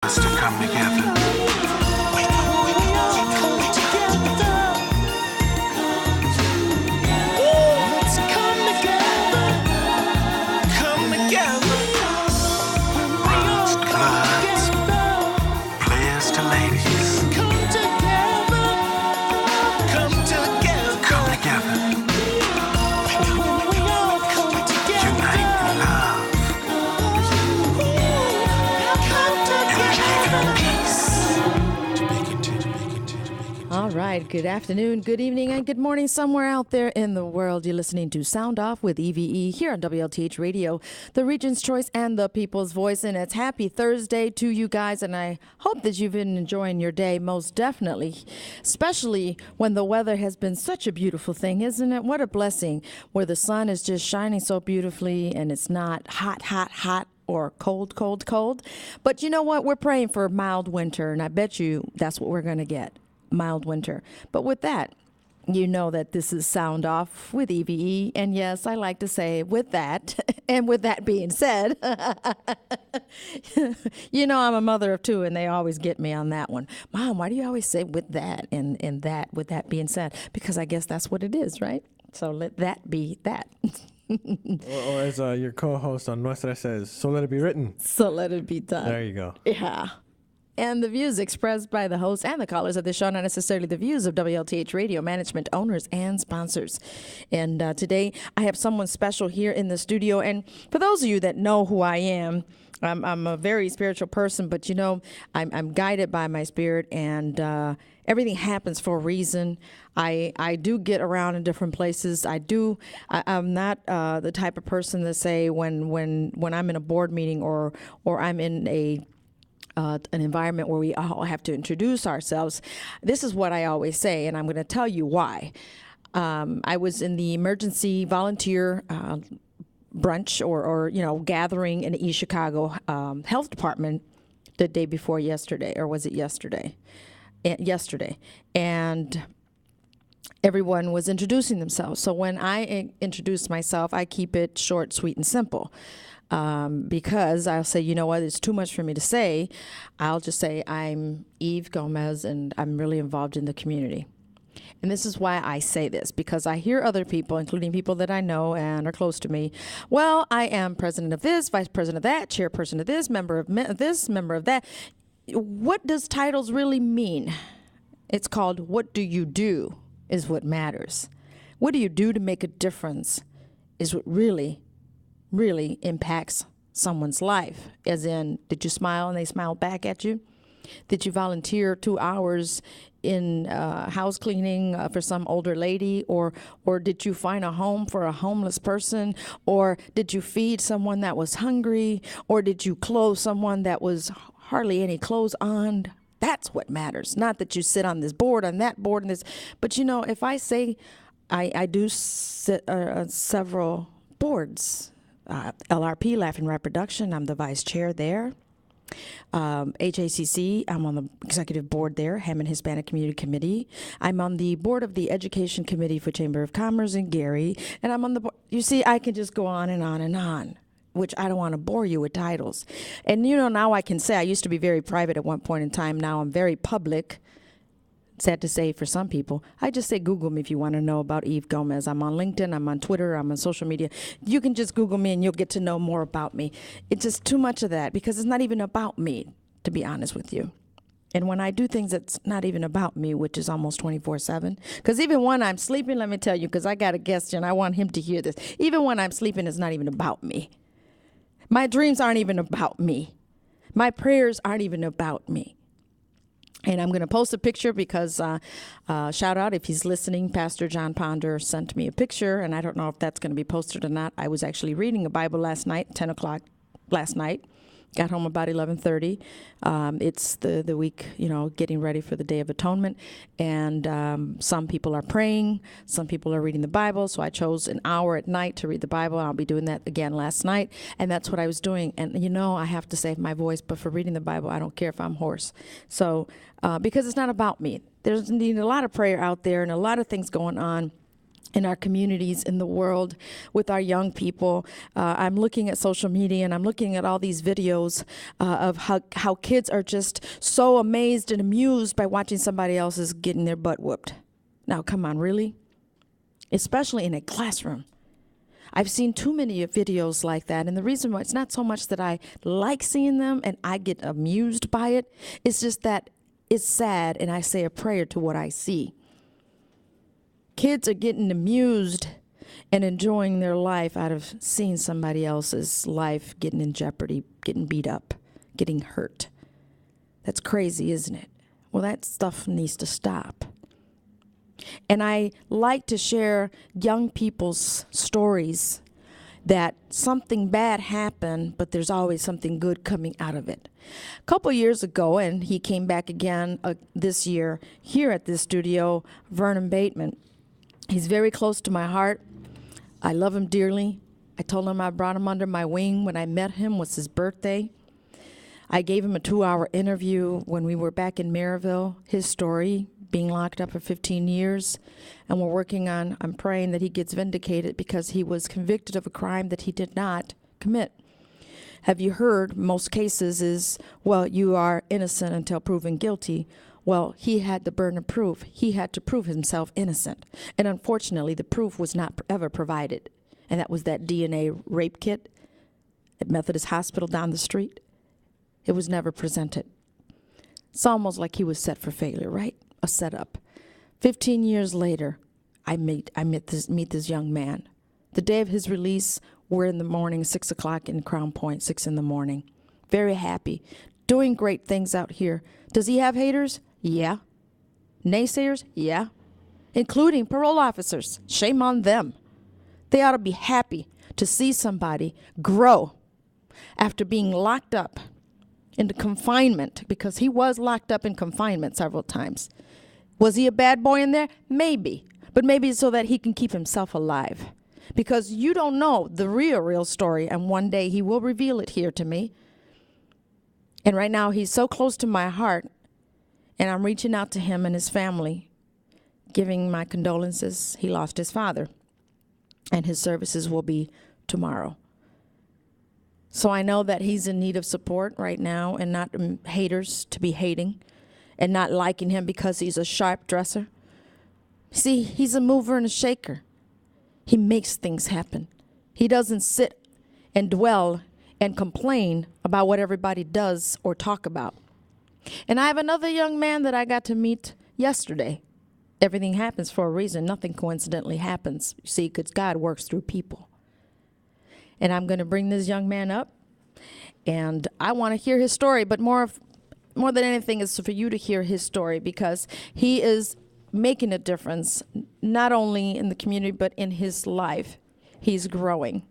Us to come together. Let's come together. Come together. Bloods to bloods, players to ladies. Come together. Come together. Come together. Unite in love. All right. Good afternoon, good evening, and good morning somewhere out there in the world. You're listening to Sound Off with E.V.E. here on WLTH Radio, the Region's Choice and the People's Voice. And it's happy Thursday to you guys. And I hope that you've been enjoying your day, most definitely, especially when the weather has been such a beautiful thing, isn't it? What a blessing, where the sun is just shining so beautifully and it's not hot, or cold. But you know what? We're praying for mild winter, and I bet you that's what we're going to get. Mild winter. But with that, you know that this is Sound Off with E.V.E. And yes, I like to say with that, and with that being said, you know I'm a mother of two, and they always get me on that one. Mom, why do you always say with that and that, with that being said? Because I guess that's what it is, right? So let that be that. Or as your co-host on Nuestra says, so let it be written. So let it be done. There you go. Yeah. And the views expressed by the hosts and the callers of the show, not necessarily the views of WLTH Radio management, owners, and sponsors. And today, I have someone special here in the studio. And for those of you that know who I am, I'm a very spiritual person, but you know, I'm guided by my spirit, and everything happens for a reason. I do get around in different places. I'm not the type of person to say when I'm in a board meeting or I'm in an environment where we all have to introduce ourselves. This is what I always say, and I'm going to tell you why. I was in the emergency volunteer brunch or gathering in the East Chicago Health Department the day before yesterday, or was it yesterday? Yesterday. And everyone was introducing themselves. So when I introduce myself, I keep it short, sweet, and simple. Because I'll say, you know what, it's too much for me to say. I'll just say I'm Eve Gomez, and I'm really involved in the community. And this is why I say this, because I hear other people, including people that I know and are close to me, well, I am president of this, vice president of that, chairperson of this, member of this, member of that. What does titles really mean? It's called what do you do is what matters. What do you do to make a difference is what really impacts someone's life. As in, did you smile and they smiled back at you? Did you volunteer 2 hours in house cleaning for some older lady? Or did you find a home for a homeless person? Or did you feed someone that was hungry? Or did you clothe someone that was hardly any clothes on? That's what matters. Not that you sit on this board, on that board, and this. But you know, if I say I do sit several boards, LRP, Laughing Reproduction, I'm the vice chair there. HACC, I'm on the executive board there, Hammond Hispanic Community Committee. I'm on the board of the Education Committee for Chamber of Commerce in Gary. And I'm on the board. You see, I can just go on and on and on, which I don't want to bore you with titles. And you know, now I can say I used to be very private at one point in time. Now I'm very public. Sad to say for some people. I just say Google me if you want to know about Eve Gomez. I'm on LinkedIn, I'm on Twitter, I'm on social media. You can just Google me and you'll get to know more about me. It's just too much of that, because it's not even about me, to be honest with you. And when I do things that's not even about me, which is almost 24/7, because even when I'm sleeping, let me tell you, because I got a guest and I want him to hear this, even when I'm sleeping, it's not even about me. My dreams aren't even about me. My prayers aren't even about me. And I'm going to post a picture because, shout out if he's listening, Pastor John Ponder sent me a picture, and I don't know if that's going to be posted or not. I was actually reading a Bible last night, 10 o'clock last night. Got home about 11:30. It's the week, getting ready for the Day of Atonement. And some people are praying. Some people are reading the Bible. So I chose an hour at night to read the Bible. I'll be doing that again last night. And that's what I was doing. And, I have to save my voice. But for reading the Bible, I don't care if I'm hoarse. So because it's not about me. There's a lot of prayer out there and a lot of things going on. in our communities, in the world, with our young people. I'm looking at social media and I'm looking at all these videos of how kids are just so amazed and amused by watching somebody else's getting their butt whooped. Now, come on, really? Especially in a classroom. I've seen too many videos like that, and the reason why it's not so much that I like seeing them and I get amused by it, it's just that it's sad and I say a prayer to what I see. Kids are getting amused and enjoying their life out of seeing somebody else's life getting in jeopardy, getting beat up, getting hurt. That's crazy, isn't it? Well, that stuff needs to stop. And I like to share young people's stories that something bad happened, but there's always something good coming out of it. A couple years ago, and he came back again this year here at this studio, Vernon Bateman. He's very close to my heart. I love him dearly. I told him I brought him under my wing when I met him. It was his birthday. I gave him a 2-hour interview when we were back in Maryville, his story, being locked up for 15 years. And we're working on, I'm praying that he gets vindicated because he was convicted of a crime that he did not commit. Have you heard, most cases is, well, you are innocent until proven guilty. Well, he had the burden of proof. He had to prove himself innocent. And unfortunately, the proof was not ever provided. And that was that DNA rape kit at Methodist Hospital down the street. It was never presented. It's almost like he was set for failure, right? A setup. 15 years later, I meet this young man. The day of his release, we're in the morning, 6 o'clock in Crown Point, 6 in the morning. Very happy. Doing great things out here. Does he have haters? Yeah. Naysayers? Yeah. Including parole officers. Shame on them. They ought to be happy to see somebody grow after being locked up into confinement, because he was locked up in confinement several times. Was he a bad boy in there? Maybe. But maybe so that he can keep himself alive. Because you don't know the real story, and one day he will reveal it here to me. And right now he's so close to my heart, and I'm reaching out to him and his family, giving my condolences. He lost his father, and his services will be tomorrow. So I know that he's in need of support right now, and not haters to be hating and not liking him because he's a sharp dresser. See, he's a mover and a shaker. He makes things happen. He doesn't sit and dwell and complain about what everybody does or talk about. And I have another young man that I got to meet yesterday. Everything happens for a reason. Nothing coincidentally happens. You see, because God works through people. And I'm going to bring this young man up, and I want to hear his story, but more than anything is for you to hear his story, because he is making a difference, not only in the community, but in his life. He's growing.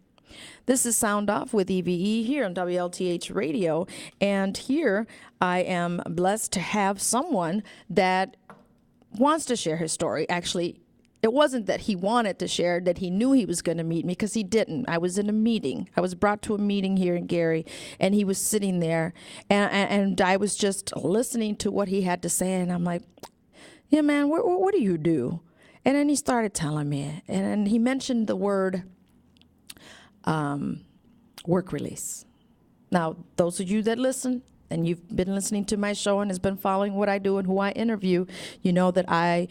This is Sound Off with E.V.E. here on WLTH Radio, and here I am blessed to have someone that wants to share his story. Actually, it wasn't that he wanted to share, that he knew he was going to meet me, because he didn't. I was in a meeting. I was brought to a meeting here in Gary, and he was sitting there, and I was just listening to what he had to say, and I'm like, yeah, man, what do you do? And then he started telling me, and he mentioned the word work release. Now, those of you that listen, and you've been listening to my show and has been following what I do and who I interview, you know that I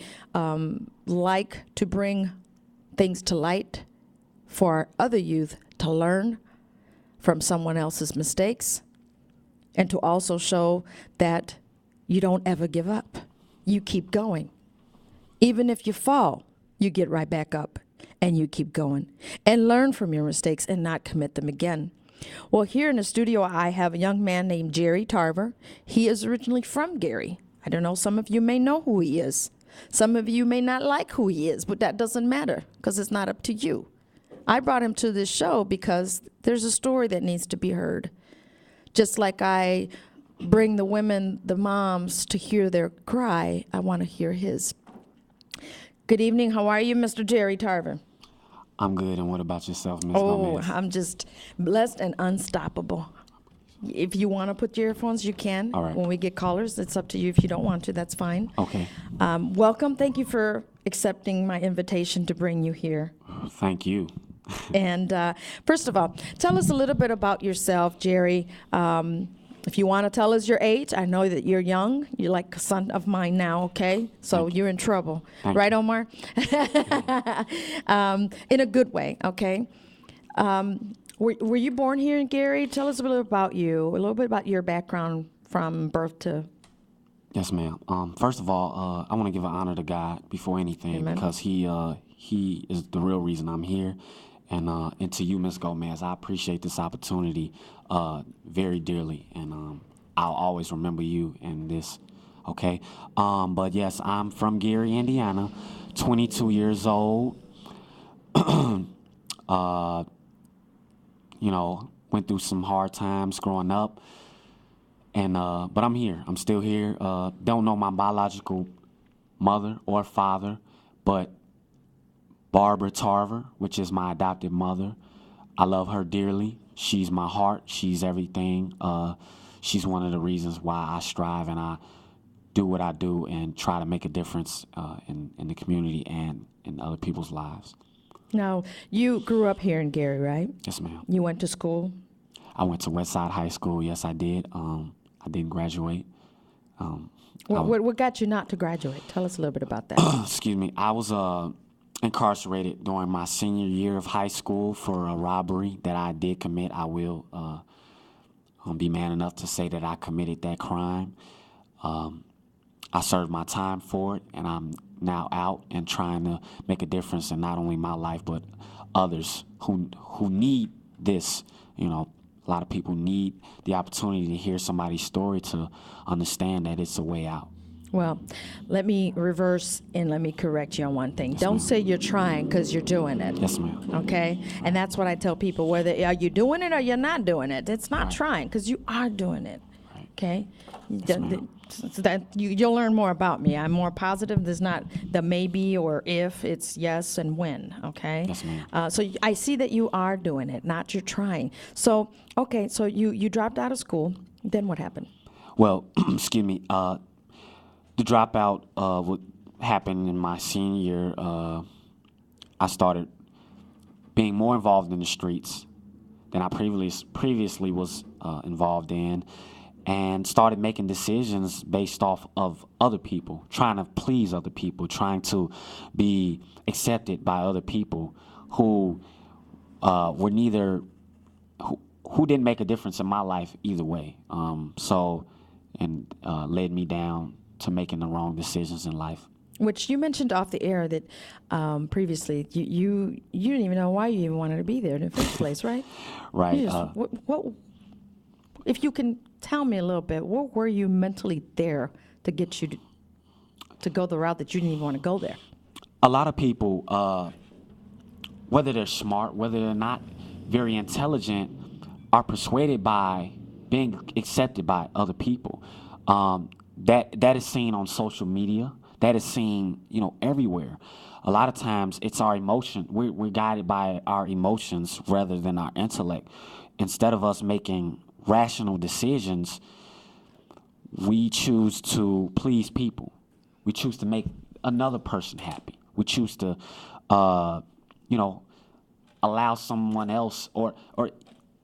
like to bring things to light for other youth to learn from someone else's mistakes, and to also show that you don't ever give up. You keep going. Even if you fall, you get right back up and you keep going and learn from your mistakes and not commit them again. Well, here in the studio, I have a young man named Jerry Tarver. He is originally from Gary. I don't know, some of you may know who he is. Some of you may not like who he is, but that doesn't matter, because it's not up to you. I brought him to this show because there's a story that needs to be heard. Just like I bring the women, the moms, to hear their cry, I want to hear his. Good evening. How are you, Mr. Jerry Tarver? I'm good. And what about yourself, Ms. Oh, Gomez? I'm just blessed and unstoppable. If you want to put your earphones, you can. All right. When we get callers, it's up to you. If you don't want to, that's fine. Okay. Welcome. Thank you for accepting my invitation to bring you here. Thank you. And first of all, tell us a little bit about yourself, Jerry. If you want to tell us your age, I know that you're young. You're like a son of mine now, okay? So you're in trouble. Right, Omar? In a good way, okay? Were you born here in Gary? Tell us a little about you, a little bit about your background from birth to... Yes, ma'am. First of all, I want to give an honor to God before anything. Amen. Because He is the real reason I'm here. And to you, Ms. Gomez, I appreciate this opportunity very dearly, and I'll always remember you in this, okay? But yes, I'm from Gary, Indiana, 22 years old. Went through some hard times growing up, and but I'm here. I'm still here. Don't know my biological mother or father, but Barbara Tarver, which is my adopted mother. I love her dearly. She's my heart. She's everything. She's one of the reasons why I strive and I do what I do and try to make a difference in the community and in other people's lives. Now, you grew up here in Gary, right? Yes, ma'am. You went to school? I went to Westside High School. Yes, I did. I didn't graduate. What got you not to graduate? Tell us a little bit about that. Excuse me. I was incarcerated during my senior year of high school for a robbery that I did commit. I will be man enough to say that I committed that crime. I served my time for it, and I'm now out and trying to make a difference in not only my life but others who need this. A lot of people need the opportunity to hear somebody's story to understand that it's a way out. Well, let me reverse and let me correct you on one thing. Don't say you're trying, because you're doing it. Yes, ma'am. Okay? And that's what I tell people, whether are you doing it or you're not doing it. It's not trying, because you are doing it. Okay? You'll learn more about me. I'm more positive. There's not the maybe or if. It's yes and when. Okay? Yes, ma'am. So I see that you are doing it, not you're trying. So, okay, so you dropped out of school. Then what happened? Well, excuse me. The dropout what happened in my senior year. I started being more involved in the streets than I previously was involved in, and started making decisions based off of other people, trying to please other people, trying to be accepted by other people who were neither who didn't make a difference in my life either way. Led me down to making the wrong decisions in life. Which you mentioned off the air that previously you didn't even know why you even wanted to be there in the first place, right? Right. What if you can tell me a little bit, what were you mentally there to get you to go the route that you didn't even want to go there? A lot of people, whether they're smart, whether they're not very intelligent, are persuaded by being accepted by other people. That is seen on social media. That is seen, everywhere. A lot of times it's our emotion. We're guided by our emotions rather than our intellect. Instead of us making rational decisions, we choose to please people. We choose to make another person happy. We choose to, allow someone else, or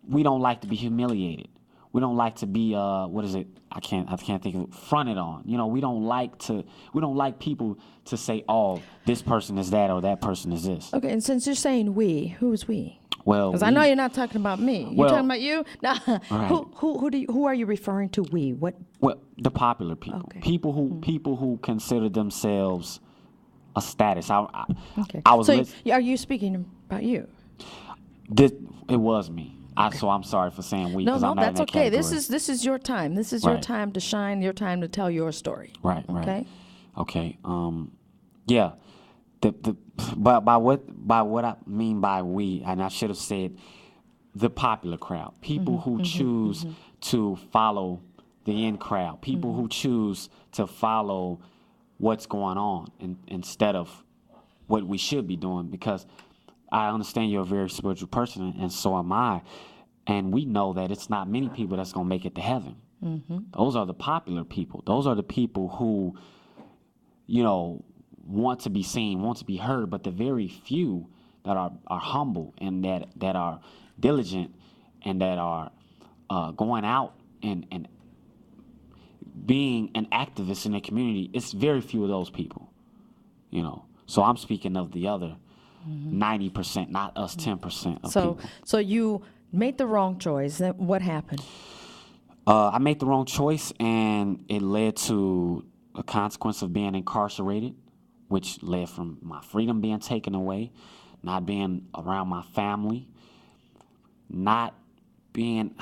we don't like to be humiliated. We don't like to be I can't think of it, fronted on. We don't like people to say, oh, this person is that or that person is this. Okay, and since you're saying we, who's we? Well, because I know you're not talking about me. You're talking about you. Nah. Right. Who are you referring to? We? What? Well, the popular people. Okay. People who consider themselves a status. Okay. I was. So are you speaking about you? It was me. So I'm sorry for saying we. No, I'm not that's in that okay. category. This is your time. This is your time to shine. Your time to tell your story. Right. Okay. Okay. Yeah. By what I mean by we, and I should have said the popular crowd, people who choose to follow the in crowd, people who choose to follow what's going on instead of what we should be doing. Because I understand you're a very spiritual person, and so am I. And we know that it's not many people that's going to make it to heaven. Those are the popular people. Those are the people who, want to be seen, want to be heard, but the very few that are humble and that are diligent and that are going out and being an activist in the community, it's very few of those people, So I'm speaking of the other 90%, not us 10% of people. So you made the wrong choice. Then what happened? I made the wrong choice, and it led to a consequence of being incarcerated, which led from my freedom being taken away, not being around my family, not being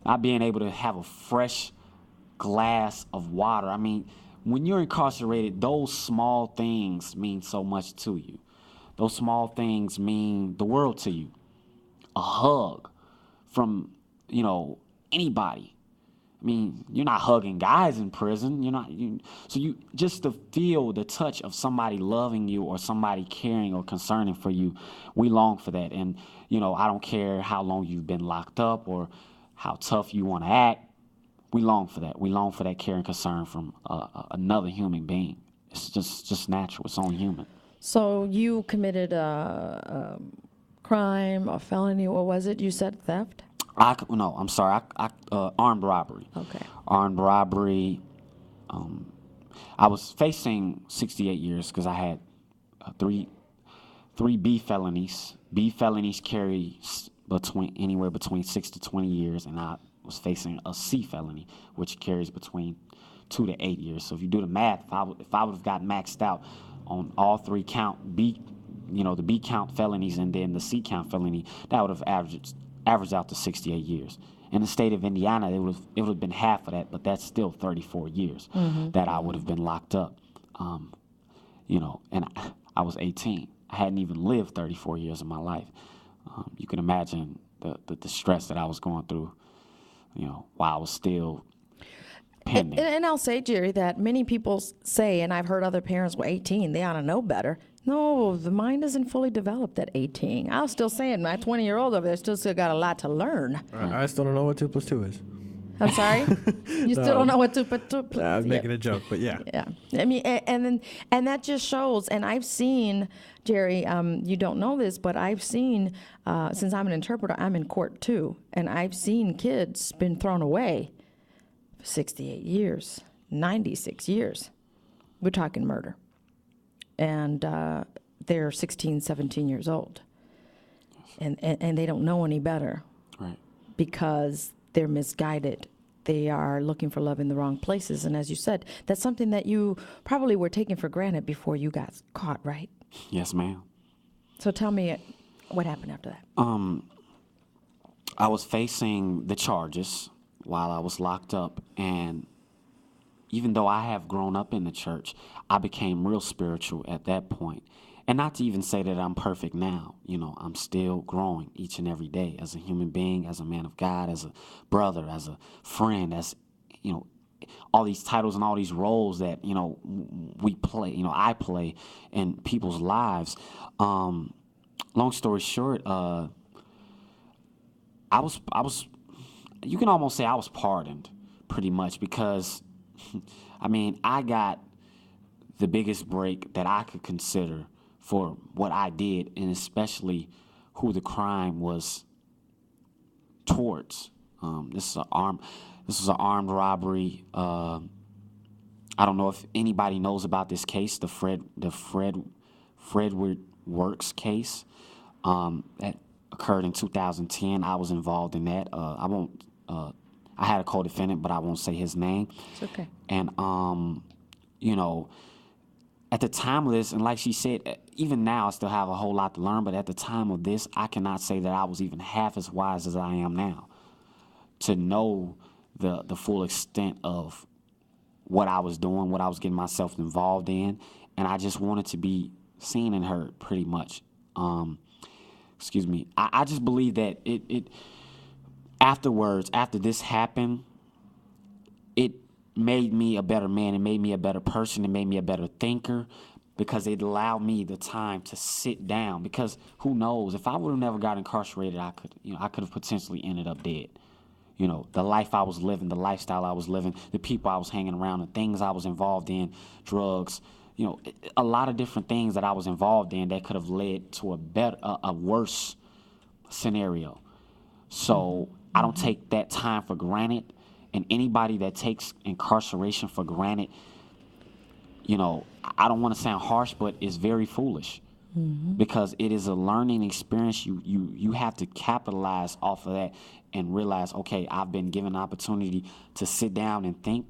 able to have a fresh glass of water. I mean, when you're incarcerated, those small things mean so much to you. Those small things mean the world to you. A hug from, anybody. I mean, you're not hugging guys in prison. So you just to feel the touch of somebody loving you or somebody caring or concerning for you, we long for that. And, I don't care how long you've been locked up or how tough you want to act. We long for that. We long for that care and concern from another human being. It's just natural. It's only human. So you committed a crime, a felony. What was it? You said theft? I'm sorry. Armed robbery. Okay. Armed robbery. I was facing 68 years because I had three B felonies. B felonies carry anywhere between 6 to 20 years, and I was facing a C felony, which carries between 2 to 8 years. So if you do the math, if I would have gotten maxed out on all three count B, the B count felonies and then the C count felony, that would have averaged out to 68 years. In the state of Indiana, it would have been half of that, but that's still 34 years that I would have been locked up. And I was 18. I hadn't even lived 34 years of my life. You can imagine the stress that I was going through, while I was still pending. And I'll say, Jerry, that many people say, and I've heard other parents, 18, they ought to know better. No, the mind isn't fully developed at 18. I was still saying, my 20-year-old over there still got a lot to learn. I still don't know what 2 plus 2 is. I'm sorry? You still don't know what to put to. I was making a joke, but yeah. Yeah. I mean, and that just shows, and I've seen, Jerry, you don't know this, but I've seen, since I'm an interpreter, I'm in court too, and I've seen kids been thrown away for 68 years, 96 years. We're talking murder. And they're 16, 17 years old. And they don't know any better. Right. Because they're misguided. They are looking for love in the wrong places. And as you said, that's something that you probably were taking for granted before you got caught, right? Yes, ma'am. So tell me what happened after that. I was facing the charges while I was locked up, and even though I have grown up in the church, I became real spiritual at that point. And not to even say that I'm perfect now. I'm still growing each and every day as a human being, as a man of God, as a brother, as a friend, as, all these titles and all these roles that, we play, I play in people's lives. Long story short, I was, you can almost say I was pardoned pretty much because, I got the biggest break that I could consider for what I did, and especially who the crime was towards. This is an armed robbery. I don't know if anybody knows about this case, the Fredward Works case that occurred in 2010. I was involved in that. I had a co-defendant, but I won't say his name. It's okay. And at the time of this, and like she said, even now I still have a whole lot to learn, but at the time of this, I cannot say that I was even half as wise as I am now to know the full extent of what I was doing, what I was getting myself involved in, and I just wanted to be seen and heard pretty much. Excuse me. I just believe that it afterwards, after this happened, it made me a better man. It made me a better person. It made me a better thinker. because it allowed me the time to sit down. Because who knows, if I would have never got incarcerated, I could have potentially ended up dead. The life I was living, the lifestyle I was living, the people I was hanging around, the things I was involved in, drugs, a lot of different things that I was involved in that could have led to a worse scenario. So I don't take that time for granted, and anybody that takes incarceration for granted, I don't want to sound harsh, but it's very foolish. Because it is a learning experience. You have to capitalize off of that and realize, okay, I've been given an opportunity to sit down and think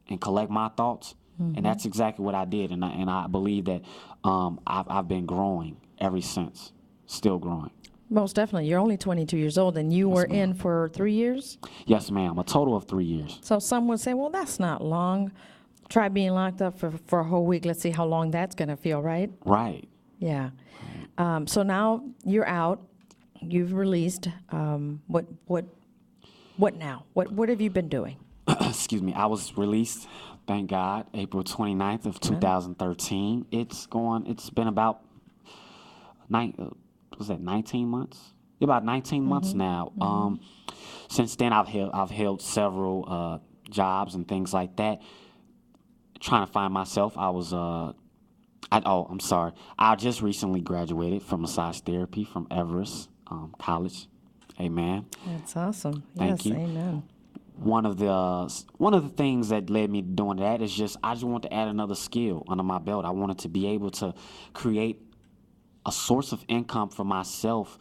and collect my thoughts. And that's exactly what I did. And I believe that I've been growing ever since, still growing. Most definitely. You're only 22 years old, and you were in for 3 years? Yes, ma'am. A total of 3 years. So some would say, well, that's not long. Try being locked up for a whole week. Let's see how long that's going to feel, right? Right. Yeah. So now you're out. You've released. What now? What have you been doing? Excuse me. I was released, thank God, April 29th of 2013. It's been about 19 months? About 19 months now. Since then, I've held several jobs and things like that, trying to find myself. I'm sorry. I just recently graduated from massage therapy from E.V.E. College. Amen. That's awesome. Thank you. Amen. One of the things that led me to doing that is I just want to add another skill under my belt. I wanted to be able to create a source of income for myself,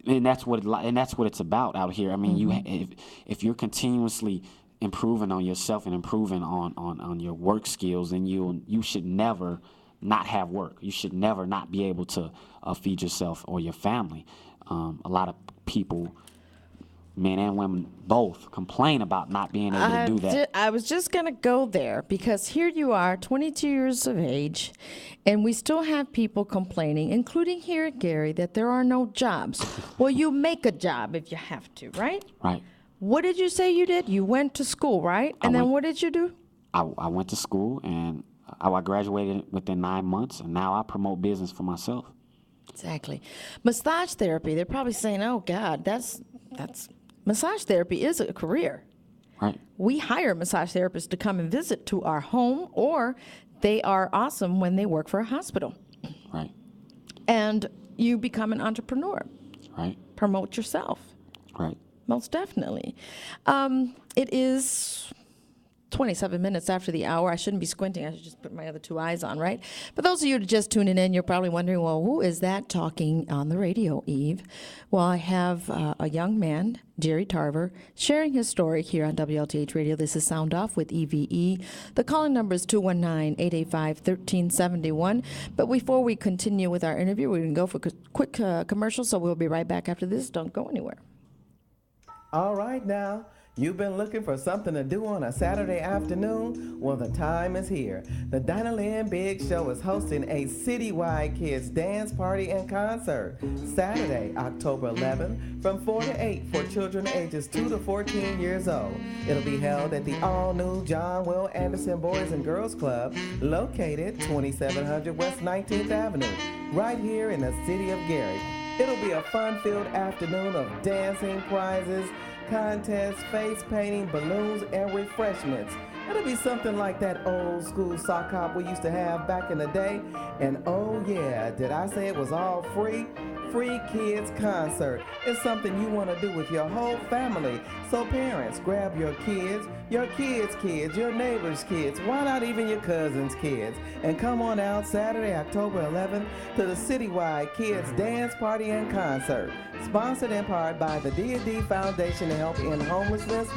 and that's what it's about out here. I mean, if you're continuously improving on yourself and improving on your work skills, then you should never not have work. You should never not be able to feed yourself or your family. A lot of people, men and women both, complain about not being able to do that. I was just going to go there, because here you are, 22 years of age, and we still have people complaining, including here at Gary, that there are no jobs. Well, you make a job if you have to, right? Right. What did you say you did? You went to school, right? And then what did you do? I went to school, and I graduated within 9 months, and now I promote business for myself. Exactly. Massage therapy, they're probably saying, oh, God, that's massage therapy is a career. Right. We hire massage therapists to come and visit to our home, or they are awesome when they work for a hospital. Right. And you become an entrepreneur. Right. Promote yourself. Right. Most definitely. It is 27 minutes after the hour. I shouldn't be squinting. I should just put my other two eyes on, right? But those of you just tuning in, you're probably wondering, well, who is that talking on the radio, Eve? Well, I have a young man, Jerry Tarver, sharing his story here on WLTH Radio. This is Sound Off with E.V.E. The calling number is 219-885-1371. But before we continue with our interview, we're going to go for a quick commercial, so we'll be right back after this. Don't go anywhere. All right now. You've been looking for something to do on a Saturday afternoon? Well, the time is here. The Dinah Lynn Biggs Show is hosting a citywide kids dance party and concert Saturday, October 11th from 4 to 8 for children ages 2 to 14 years old. It'll be held at the all-new John Will Anderson Boys and Girls Club located 2700 West 19th Avenue, right here in the city of Gary. It'll be a fun-filled afternoon of dancing, prizes, contests, face painting, balloons, and refreshments. It'll be something like that old school sock hop we used to have back in the day. And oh yeah, did I say it was all free? Free kids concert. It's something you want to do with your whole family. So parents, grab your kids' kids, your neighbors' kids, why not even your cousins' kids, and come on out Saturday, October 11th to the citywide kids dance party and concert. Sponsored in part by the D&D Foundation to Help End Homelessness,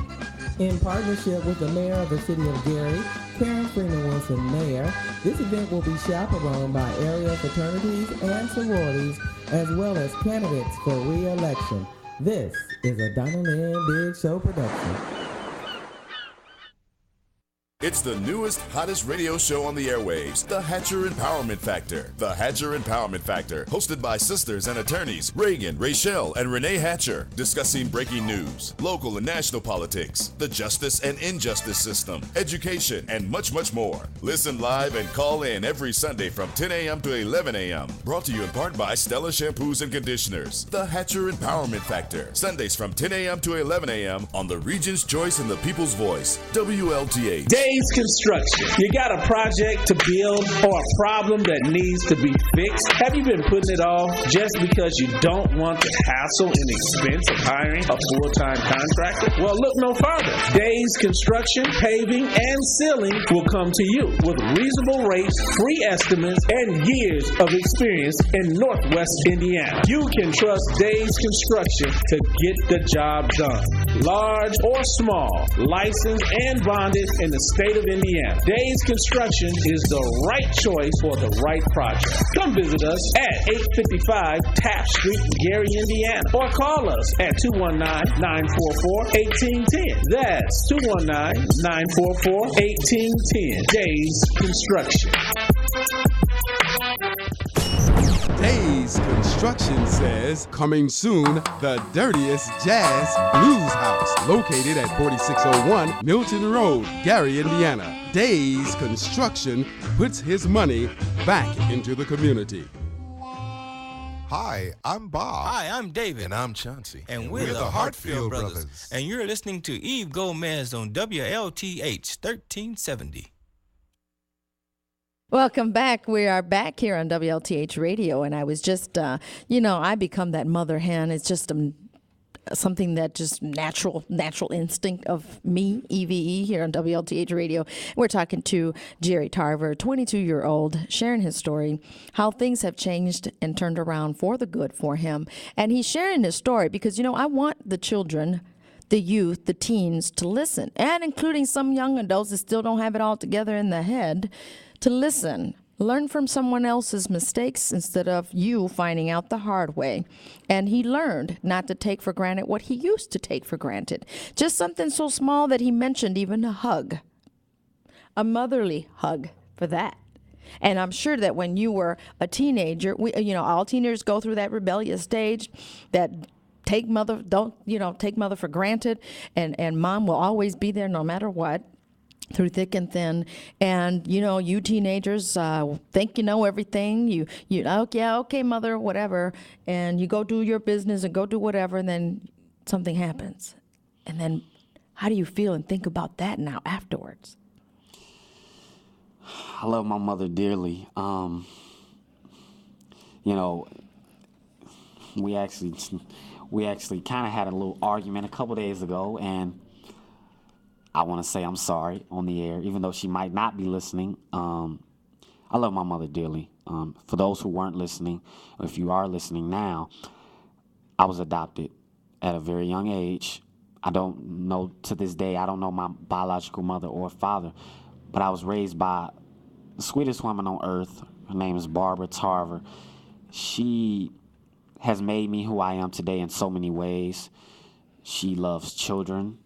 in partnership with the mayor of the city of Gary, Karen Freeman Wilson, Mayor. This event will be chaperoned by area fraternities and sororities, as well as candidates for re-election. This is a Dinah Lynn Biggs Show production. It's the newest, hottest radio show on the airwaves, The Hatcher Empowerment Factor. The Hatcher Empowerment Factor, hosted by sisters and attorneys Reagan, Rachel, and Renee Hatcher, discussing breaking news, local and national politics, the justice and injustice system, education, and much, much more. Listen live and call in every Sunday from 10 a.m. to 11 a.m. Brought to you in part by Stella Shampoos and Conditioners. The Hatcher Empowerment Factor, Sundays from 10 a.m. to 11 a.m. on the Region's Choice and the People's Voice, WLTH. Days Construction. You got a project to build or a problem that needs to be fixed? Have you been putting it off just because you don't want the hassle and expense of hiring a full-time contractor? Well, look no further. Days Construction, Paving, and Sealing will come to you with reasonable rates, free estimates, and years of experience in Northwest Indiana. You can trust Days Construction to get the job done. Large or small, licensed and bonded in the state of Indiana. Days Construction is the right choice for the right project. Come visit us at 855 Taft Street, Gary, Indiana, or call us at 219-944-1810. That's 219-944-1810. Days Construction. Days Construction says, coming soon, the dirtiest jazz blues house, located at 4601 Milton Road, Gary, Indiana. Days Construction puts his money back into the community. Hi, I'm Bob. Hi, I'm David. And I'm Chauncey. And we're the Hartfield Brothers. And you're listening to E.V.E. Gomez on WLTH 1370. Welcome back. We are back here on WLTH Radio, and I was just, I become that mother hen. It's just something that just natural instinct of me, E.V.E. here on WLTH Radio. We're talking to Jerry Tarver, 22-year-old, sharing his story, how things have changed and turned around for the good for him. And he's sharing his story because, I want the children, the youth, the teens to listen, and including some young adults that still don't have it all together in the head, to listen. Learn from someone else's mistakes instead of you finding out the hard way. And he learned not to take for granted what he used to take for granted. Just something so small that he mentioned even a hug. A motherly hug for that. And I'm sure that when you were a teenager, all teenagers go through that rebellious stage that take mother for granted, and mom will always be there no matter what, through thick and thin. And you teenagers think you know everything. You okay, mother, whatever, and you go do your business and go do whatever, and then something happens. And then how do you feel and think about that now afterwards? I love my mother dearly. We actually kind of had a little argument a couple days ago, and I want to say I'm sorry on the air, even though she might not be listening. I love my mother dearly. For those who weren't listening, or if you are listening now, I was adopted at a very young age. I don't know, to this day, I don't know my biological mother or father, but I was raised by the sweetest woman on earth. Her name is Barbara Tarver. She has made me who I am today in so many ways. She loves children.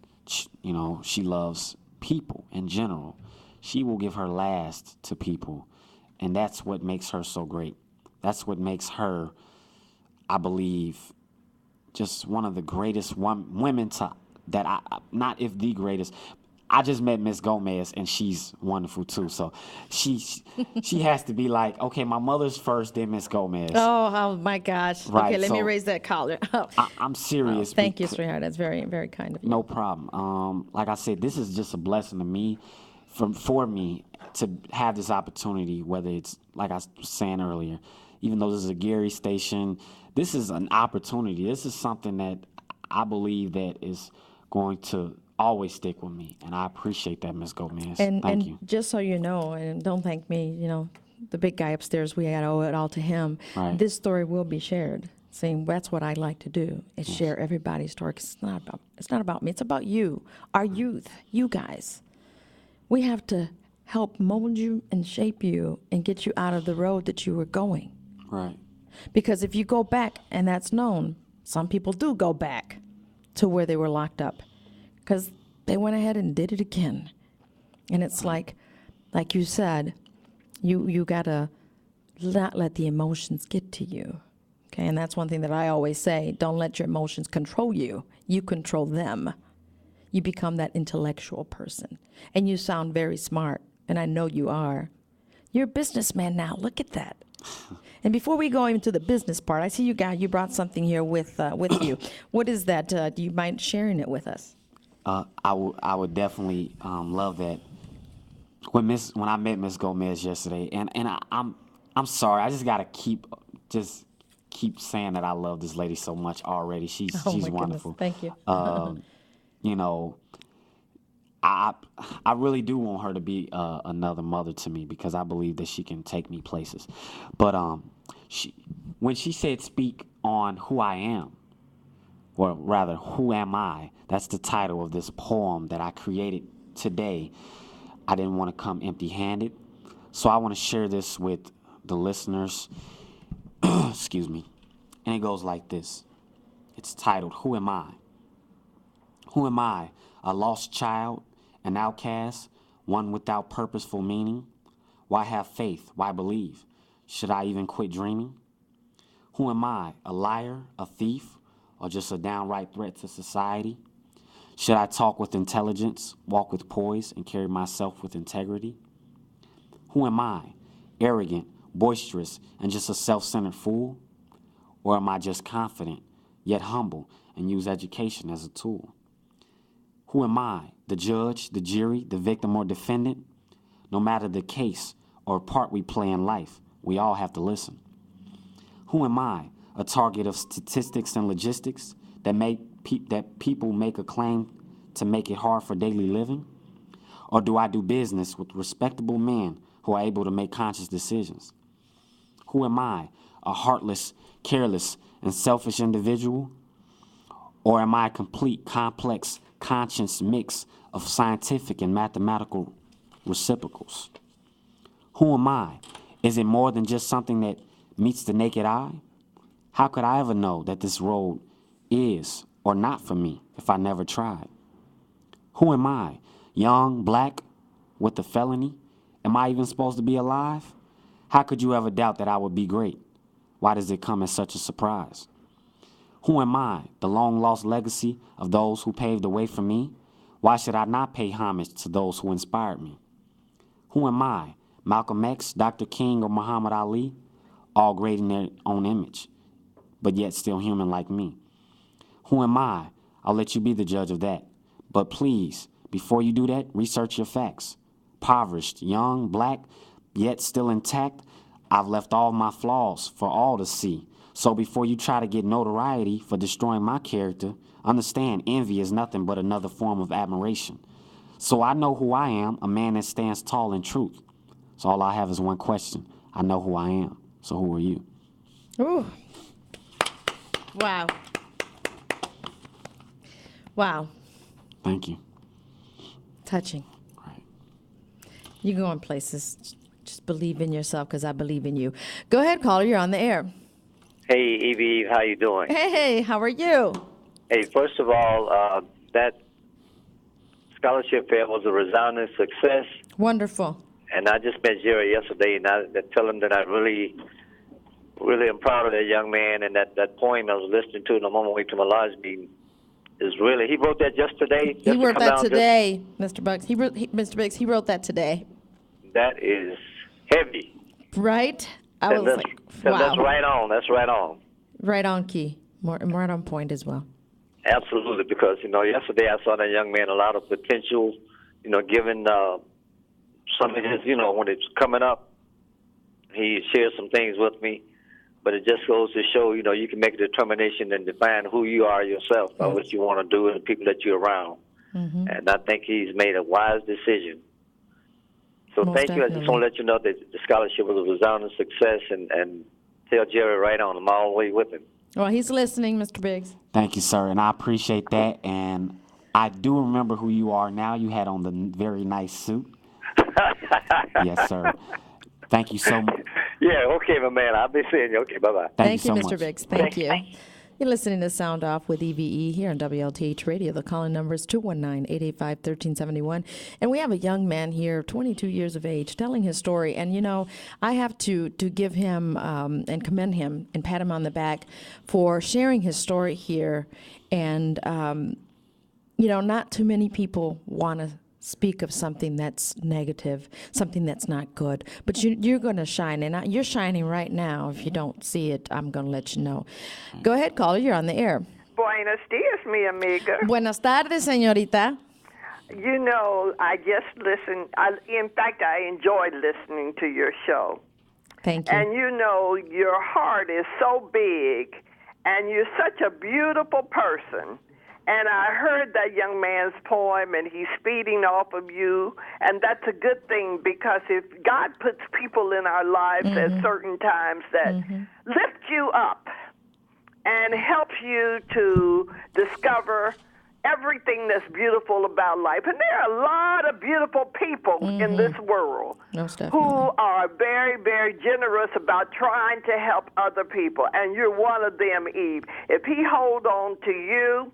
She loves people in general. She will give her last to people, and that's what makes her so great. That's what makes her, I believe, just one of the greatest women not if the greatest. I just met Miss Gomez, and she's wonderful too. So she has to be like, okay, my mother's first, then Miss Gomez. Oh my gosh. Right, okay, let me raise that collar. I'm serious. Thank you, sweetheart. That's very, very kind of you. No problem. Like I said, this is just a blessing to me, for me to have this opportunity, whether it's, like I was saying earlier, even though this is a Gary station, this is an opportunity. This is something that I believe that is going to always stick with me, and I appreciate that, Ms. Gomez. Thank you. Just so you know, and don't thank me, the big guy upstairs, we gotta owe it all to him. Right. This story will be shared. See, that's what I like to do, is share everybody's story, 'cause it's not about me, it's about you, our youth, you guys. We have to help mold you and shape you and get you out of the road that you were going. Right. Because if you go back, and that's known, some people do go back to where they were locked up, because they went ahead and did it again. And it's like you said, you gotta not let the emotions get to you. Okay, and that's one thing that I always say: don't let your emotions control you. You control them. You become that intellectual person, and you sound very smart, and I know you are. You're a businessman now. Look at that. And before we go into the business part, I see you brought something here with you. What is that? Do you mind sharing it with us? I would definitely love that. When I met Miss Gomez yesterday, and I'm sorry, I just gotta keep saying that I love this lady so much already. She's my wonderful. Goodness. Thank you. You know, I really do want her to be another mother to me, because I believe that she can take me places. But when she said speak on who I am, or rather, who am I? That's the title of this poem that I created today. I didn't want to come empty-handed, so I want to share this with the listeners. Excuse me. And it goes like this. It's titled, Who Am I? Who am I? A lost child, an outcast, one without purposeful meaning? Why have faith? Why believe? Should I even quit dreaming? Who am I? A liar, a thief, or just a downright threat to society? Should I talk with intelligence, walk with poise, and carry myself with integrity? Who am I? Arrogant, boisterous, and just a self-centered fool? Or am I just confident, yet humble, and use education as a tool? Who am I? The judge, the jury, the victim, or defendant? No matter the case or part we play in life, we all have to listen. Who am I? A target of statistics and logistics that people make a claim to make it hard for daily living? Or do I do business with respectable men who are able to make conscious decisions? Who am I? A heartless, careless, and selfish individual? Or am I a complete, complex, conscious mix of scientific and mathematical reciprocals? Who am I? Is it more than just something that meets the naked eye? How could I ever know that this road is or not for me if I never tried? Who am I? Young, black, with a felony? Am I even supposed to be alive? How could you ever doubt that I would be great? Why does it come as such a surprise? Who am I? The long-lost legacy of those who paved the way for me? Why should I not pay homage to those who inspired me? Who am I? Malcolm X, Dr. King, or Muhammad Ali? All great in their own image, but yet still human like me. Who am I? I'll let you be the judge of that. But please, before you do that, research your facts. Impoverished, young, black, yet still intact, I've left all my flaws for all to see. So before you try to get notoriety for destroying my character, understand envy is nothing but another form of admiration. So I know who I am, a man that stands tall in truth. So all I have is one question. I know who I am. So who are you? Ooh. Wow. Wow. Thank you. Touching. Right. You go in places. Just believe in yourself, because I believe in you. Go ahead, caller. You're on the air. Hey, E.V.E, how you doing? Hey, how are you? Hey, first of all, that scholarship fair was a resounding success. Wonderful. And I just met Jerry yesterday, and I tell him that I really am proud of that young man, and that poem I was listening to in the moment way to my lodge meeting is really, he wrote that just today? He wrote that today, Mr. Bucks. Mr. Biggs, he wrote that today. That is heavy. Right? I was like, wow. That's right on. That's right on. Right on key. Right on point as well. Absolutely, because, yesterday I saw that young man a lot of potential, given some of his, when it's coming up, he shared some things with me. But it just goes to show, you can make a determination and define who you are yourself by what you want to do and the people that you're around. Mm-hmm. And I think he's made a wise decision. So thank you. I just want to let you know that the scholarship was a resounding success, and tell Jerry right on. I'm all the way with him. Well, he's listening, Mr. Biggs. Thank you, sir, and I appreciate that. And I do remember who you are now. You had on the very nice suit. Yes, sir. Thank you so much. Yeah, okay, my man. I'll be seeing you. Okay, bye-bye. Thank you, Mr. Biggs. Thank you. You're listening to Sound Off with E.V.E. here on WLTH Radio. The calling number is 219-885-1371. And we have a young man here, 22 years of age, telling his story. And, you know, I have to give him and commend him and pat him on the back for sharing his story here. And, you know, not too many people want to speak of something that's negative, something that's not good. But you're going to shine, and you're shining right now. If you don't see it, I'm going to let you know. Go ahead, caller. You're on the air. Buenos dias, mi amiga. Buenas tardes, señorita. You know, I just listened. In fact, I enjoyed listening to your show. Thank you. And you know, your heart is so big, and you're such a beautiful person. And I heard that young man's poem, and he's feeding off of you, and that's a good thing, because if God puts people in our lives at certain times that lift you up and helps you to discover everything that's beautiful about life. And there are a lot of beautiful people in this world who are very, very generous about trying to help other people, and you're one of them, Eve. If he hold on to you,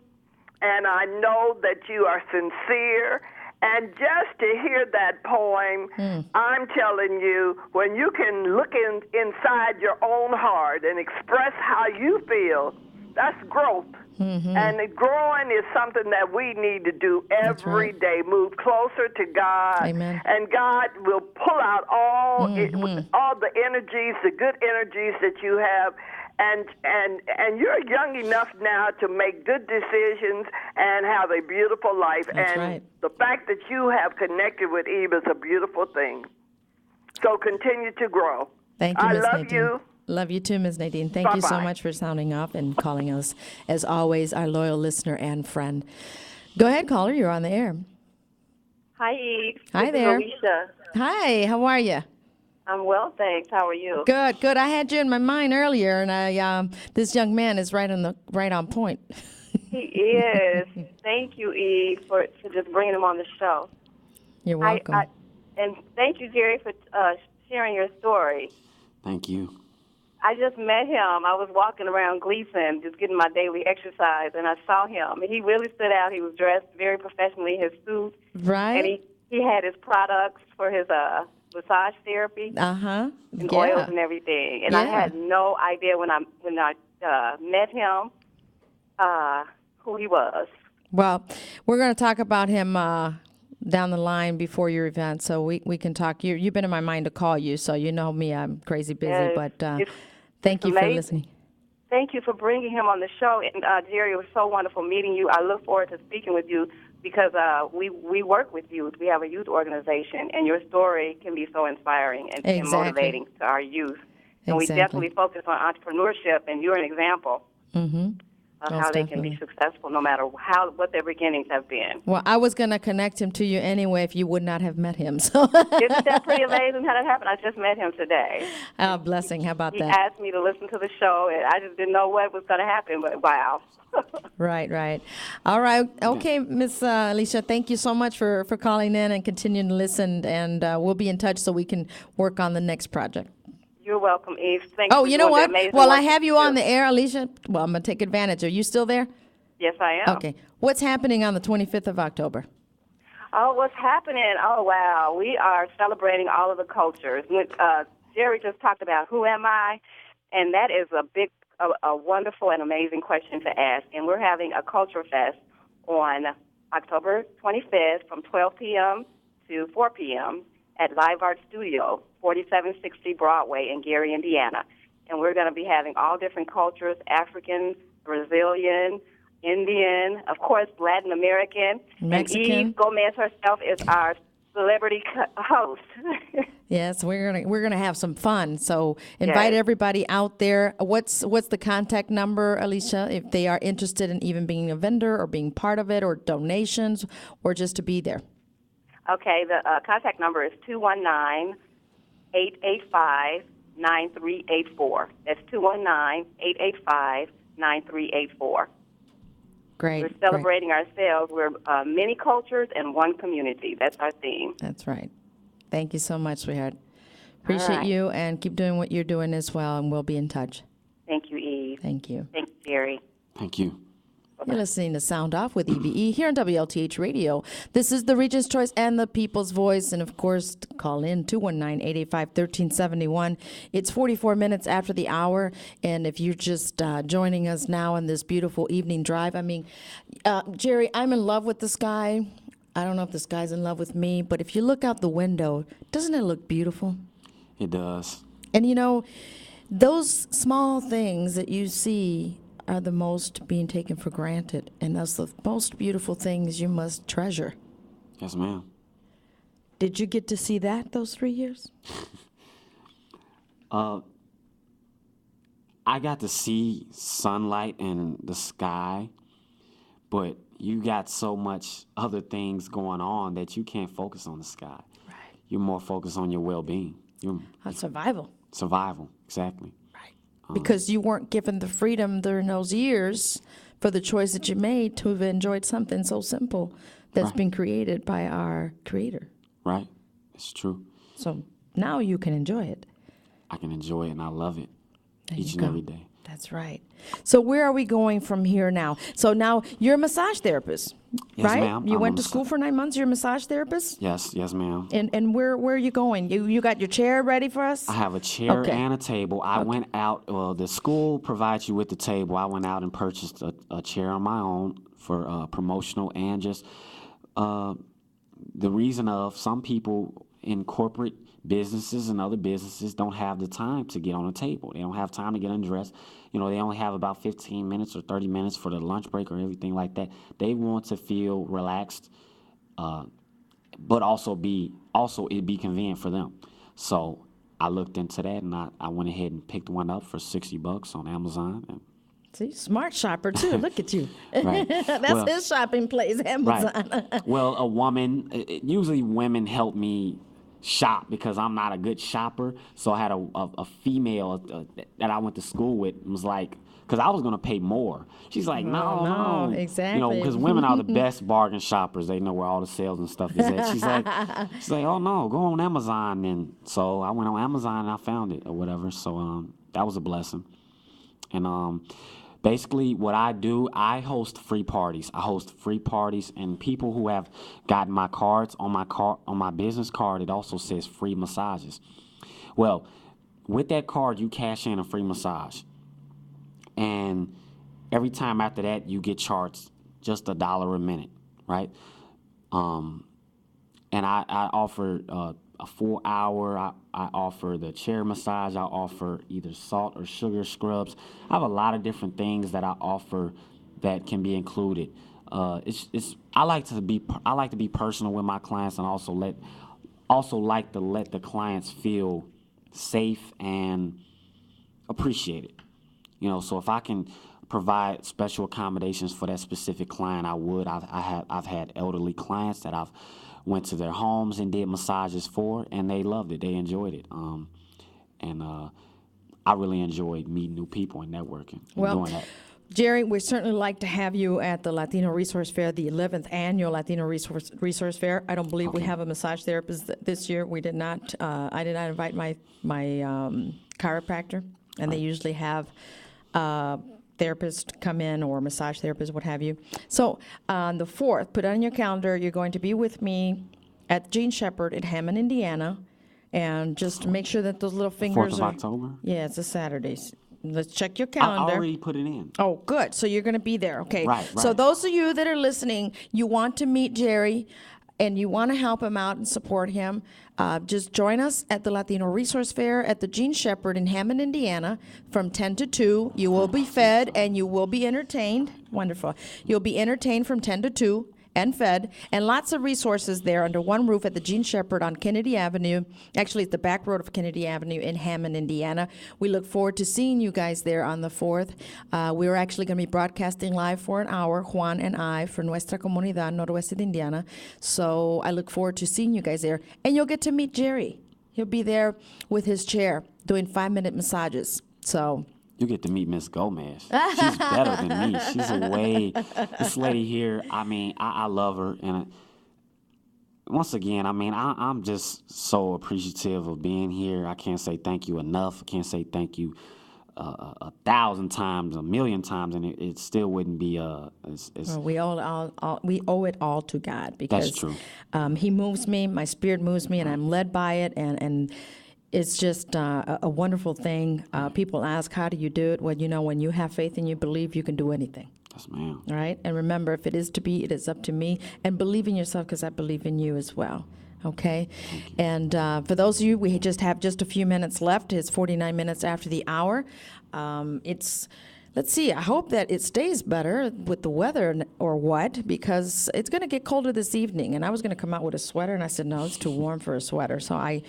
and I know that you are sincere. And just to hear that poem, I'm telling you, when you can look inside your own heart and express how you feel, that's growth. And growing is something that we need to do every day. Move closer to God. Amen. And God will pull out all the energies, the good energies that you have. And you're young enough now to make good decisions and have a beautiful life. That's right. The fact that you have connected with Eve is a beautiful thing. So continue to grow. Thank you, I Ms. love Nadine. you. Love you too, Ms. Nadine. Thank you so much for sounding off and calling us, as always, our loyal listener and friend. Go ahead, caller. You're on the air. Hi, Eve. Hi this there. Is Alicia. Hi. How are you? I'm well, thanks. How are you? Good, good. I had you in my mind earlier, and this young man is right on point. He is. Thank you, Eve, for just bringing him on the show. You're welcome. And thank you, Jerry, for sharing your story. Thank you. I just met him. I was walking around Gleason, just getting my daily exercise, and I saw him. He really stood out. He was dressed very professionally, his suit. Right. And he had his products for his massage therapy. And oils and everything. And I had no idea when I met him who he was. Well, we're going to talk about him down the line before your event, so we can talk. You've been in my mind to call you, so you know me. I'm crazy busy, Yes, but thank you for listening. Thank you for bringing him on the show. And Jerry, it was so wonderful meeting you. I look forward to speaking with you because we work with youth. We have a youth organization, and your story can be so inspiring and motivating to our youth. And we definitely focus on entrepreneurship, and you're an example of how they can be successful no matter what their beginnings have been. Well, I was going to connect him to you anyway if you would not have met him. So Isn't that pretty amazing how that happened? I just met him today. Oh, blessing. How about He that? asked me to listen to the show, and I just didn't know what was going to happen, but wow. Right. All right. Okay, Miss Alicia, thank you so much for calling in and continuing to listen, and we'll be in touch so we can work on the next project. You're welcome, Eve. Thank you. Oh, you know what? Well, Well, I have you on the air, Alicia. Well, I'm going to take advantage. Are you still there? Yes, I am. Okay. What's happening on the 25th of October? Oh, what's happening? Oh, wow. We are celebrating all of the cultures. Jerry just talked about who am I, and that is a wonderful and amazing question to ask. And we're having a culture fest on October 25th from 12 p.m. to 4 p.m. at Live Art Studio, 4760 Broadway in Gary, Indiana. And we're going to be having all different cultures, African, Brazilian, Indian, of course, Latin American. Mexican. And Eve Gomez herself is our celebrity host. Yes, we're gonna have some fun. So invite everybody out there. What's the contact number, Alicia, if they are interested in even being a vendor or being part of it, or donations, or just to be there? Okay, the contact number is 219-885-9384. That's 219-885-9384. Great. We're celebrating ourselves. We're many cultures and one community. That's our theme. That's right. Thank you so much, sweetheart. Appreciate you, and keep doing what you're doing as well, and we'll be in touch. Thank you, Eve. Thank you. Thanks, Jerry. Thank you. You're listening to Sound Off with E.V.E. here on WLTH Radio. This is the Regent's Choice and the People's Voice. And, of course, call in 219-885-1371. It's 44 minutes after the hour. And if you're just joining us now on this beautiful evening drive, I mean, Jerry, I'm in love with the sky. I don't know if the sky's in love with me. But if you look out the window, doesn't it look beautiful? It does. And, you know, those small things that you see are the most being taken for granted, and that's the most beautiful things you must treasure. Yes, ma'am. Did you get to see that those 3 years? I got to see sunlight in the sky, but you got so much other things going on that you can't focus on the sky. Right. You're more focused on your well-being. Survival. Survival, exactly. Because you weren't given the freedom during those years for the choice that you made to have enjoyed something so simple that's been created by our Creator. Right. It's true. So now you can enjoy it. I can enjoy it, and I love it each and every day. That's right. So where are we going from here now? So now you're a massage therapist, yes, right? Ma'am. You went to school for 9 months. You're a massage therapist? Yes, ma'am. And where are you going? You got your chair ready for us? I have a chair and a table. I went out. Well, the school provides you with the table. I went out and purchased a chair on my own for promotional and just the reason of some people in corporate businesses and other businesses don't have the time to get on a table. They don't have time to get undressed. You know, they only have about 15 minutes or 30 minutes for the lunch break or everything like that. They want to feel relaxed, but also be convenient for them. So I looked into that, and I went ahead and picked one up for $60 on Amazon. And see, smart shopper too. Look at you. Right. That's his shopping place, Amazon. Right. Well, a woman, usually women help me shop because I'm not a good shopper. So I had a female that I went to school with was like, because I was going to pay more. She's like, no, exactly. You know, because women are the best bargain shoppers. They know where all the sales and stuff is at. She's like, oh no, go on Amazon. And so I went on Amazon and I found it or whatever. So that was a blessing. And basically, what I do, I host free parties. And people who have gotten my cards on my business card, it also says free massages. Well, with that card, you cash in a free massage, and every time after that, you get charged just $1 a minute, right? And I offer a full hour. I offer the chair massage. I offer either salt or sugar scrubs. I have a lot of different things that I offer that can be included. I like to be personal with my clients, and also like to let the clients feel safe and appreciated. You know, so if I can provide special accommodations for that specific client, I would. I've had elderly clients that I've went to their homes and did massages for, and they loved it. They enjoyed it. I really enjoyed meeting new people and networking and doing that. Jerry, we'd certainly like to have you at the Latino Resource Fair, the 11th annual Latino Resource Fair. I don't believe we have a massage therapist this year. We did not. I did not invite my chiropractor, and they usually have therapist come in, or massage therapist, what have you. So on the 4th, put it on your calendar, you're going to be with me at Gene Shepherd in Hammond, Indiana, and just make sure that those little fingers 4th of October? Yeah, it's a Saturday. Let's check your calendar. I already put it in. Oh, good. So you're going to be there. Okay. Right. So those of you that are listening, you want to meet Jerry and you want to help him out and support him, just join us at the Latino Resource Fair at the Gene Shepherd in Hammond, Indiana, from 10 to 2. You will be fed and you will be entertained. Wonderful. You'll be entertained from 10 to 2 and fed, and lots of resources there under one roof at the Gene Shepherd on Kennedy Avenue. Actually, it's the back road of Kennedy Avenue in Hammond, Indiana. We look forward to seeing you guys there on the 4th. We're actually going to be broadcasting live for an hour, Juan and I, for Nuestra Comunidad Noroeste de Indiana. So I look forward to seeing you guys there. And you'll get to meet Jerry. He'll be there with his chair doing 5-minute massages. So you get to meet Miss Gomez. She's better than me. She's this lady here, I mean, I love her. And once again, I mean, I'm just so appreciative of being here. I can't say thank you enough. I can't say thank you 1,000 times, 1,000,000 times, and it still wouldn't be Well, we owe it all to God because That's true. He moves me, my spirit moves me, and I'm led by it, and it's just a wonderful thing. People ask, how do you do it? Well, when you have faith and you believe, you can do anything. Yes, ma'am. All right? And remember, if it is to be, it is up to me. And believe in yourself because I believe in you as well. Okay? And for those of you, we just have just a few minutes left. It's 49 minutes after the hour. Let's see, I hope that it stays better with the weather or what, because it's going to get colder this evening. And I was going to come out with a sweater, and I said, no, it's too warm for a sweater. So I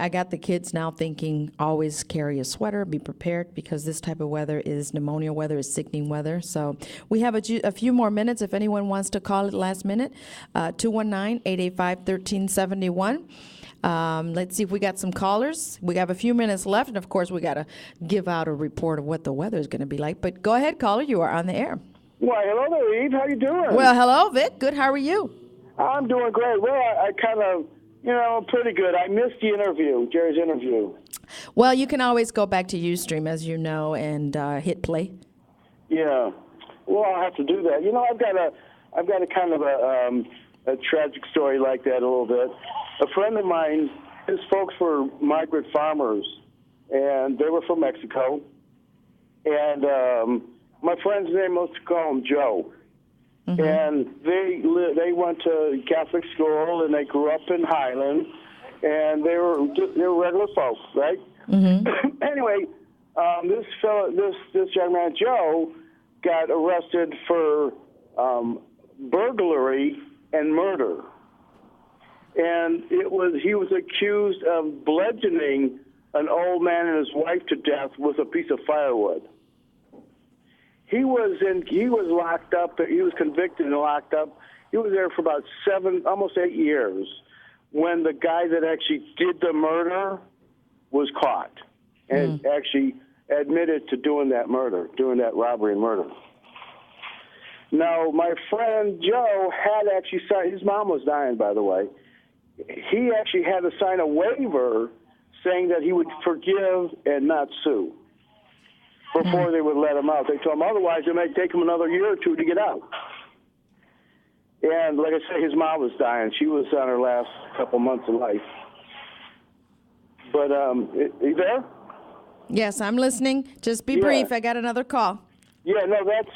got the kids now thinking, always carry a sweater, be prepared, because this type of weather is pneumonia weather, is sickening weather. So we have a few more minutes if anyone wants to call it last minute, 219-885-1371. Let's see if we got some callers. We have a few minutes left, and of course, we got to give out a report of what the weather is going to be like. But go ahead, caller. You are on the air. Why, hello there, Eve. How you doing? Well, hello, Vic. Good. How are you? I'm doing great. Well, I kind of, pretty good. I missed the interview, Jerry's interview. Well, you can always go back to Ustream, as you know, and hit play. Yeah. Well, I'll have to do that. I've got a kind of a tragic story like that a little bit. A friend of mine, his folks were migrant farmers, and they were from Mexico. And my friend's name was to call him Joe. Mm-hmm. And they went to Catholic school, and they grew up in Highland, and they were regular folks, right? Mm-hmm. Anyway, this young man Joe got arrested for burglary and murder, and he was accused of bludgeoning an old man and his wife to death with a piece of firewood. He was locked up. He was convicted and locked up. He was there for about almost 8 years, when the guy that actually did the murder was caught and actually admitted to doing that robbery and murder. Now, my friend Joe had actually signed, his mom was dying, by the way. He actually had to sign a waiver saying that he would forgive and not sue before they would let him out. They told him otherwise it might take him another year or two to get out. And like I say, his mom was dying. She was on her last couple months of life. But, are you there? Yes, I'm listening. Just be brief. I got another call. Yeah, no, that's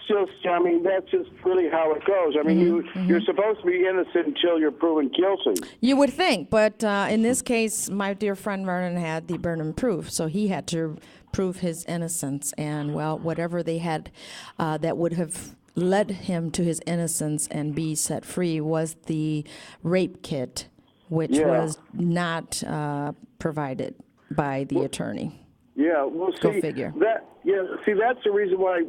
just really how it goes. I mean, you're supposed to be innocent until you're proven guilty. You would think, but in this case, my dear friend Vernon had the burden of proof, so he had to prove his innocence. And, well, whatever they had that would have led him to his innocence and be set free was the rape kit, which was not provided by the attorney. Yeah, well, Go figure. That's the reason why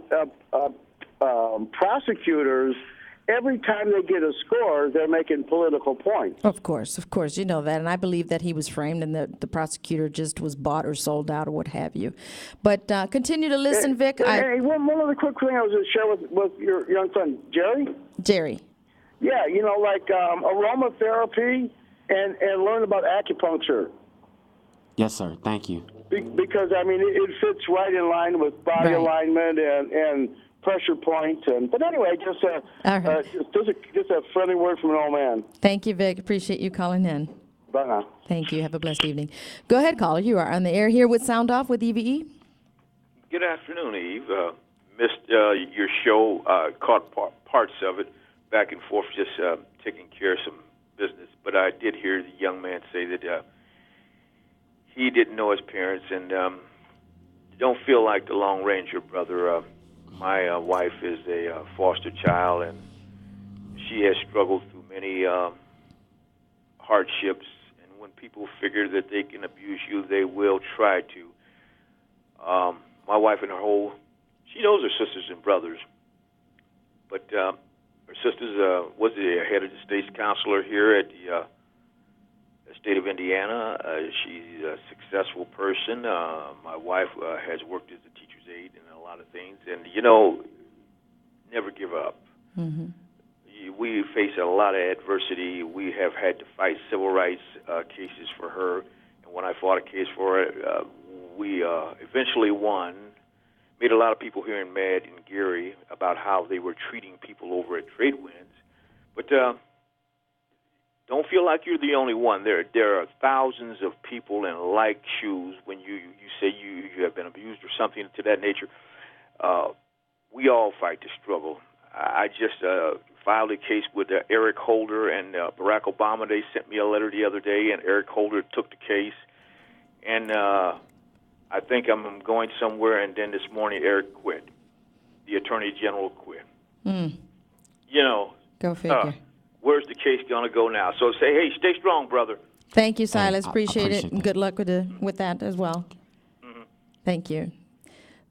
prosecutors, every time they get a score, they're making political points. Of course, you know that, and I believe that he was framed and the prosecutor just was bought or sold out or what have you. But continue to listen, Vic. Hey, one other quick thing I was going to share with your young friend, Jerry. Jerry. Yeah, like aromatherapy and learn about acupuncture. Yes, sir. Thank you. Because, I mean, it fits right in line with body alignment and pressure point. But anyway, just a friendly word from an old man. Thank you, Vic. Appreciate you calling in. Bye now. Thank you. Have a blessed evening. Go ahead, caller. You are on the air here with Sound Off with E.V.E. Good afternoon, Eve. Missed your show, caught parts of it, back and forth, just taking care of some business. But I did hear the young man say that he didn't know his parents, and don't feel like the Lone Ranger, brother. My wife is a foster child, and she has struggled through many hardships. And when people figure that they can abuse you, they will try to. My wife and she knows her sisters and brothers, but her sisters was the head of the state's counselor here at the state of Indiana. She's a successful person. My wife has worked as a teacher's aide and a lot of things. And, never give up. Mm-hmm. We face a lot of adversity. We have had to fight civil rights cases for her. And when I fought a case for her, we eventually won. Made a lot of people here mad in Gary about how they were treating people over at Trade Winds. But don't feel like you're the only one. There are thousands of people in like shoes when you say you have been abused or something to that nature. We all fight the struggle. I just filed a case with Eric Holder and Barack Obama. They sent me a letter the other day, and Eric Holder took the case. And I think I'm going somewhere, and then this morning Eric quit. The Attorney General quit. You know. Go figure. Where's the case going to go now? So say, hey, stay strong, brother. Thank you, Silas. Appreciate it. And good luck with that as well. Thank you.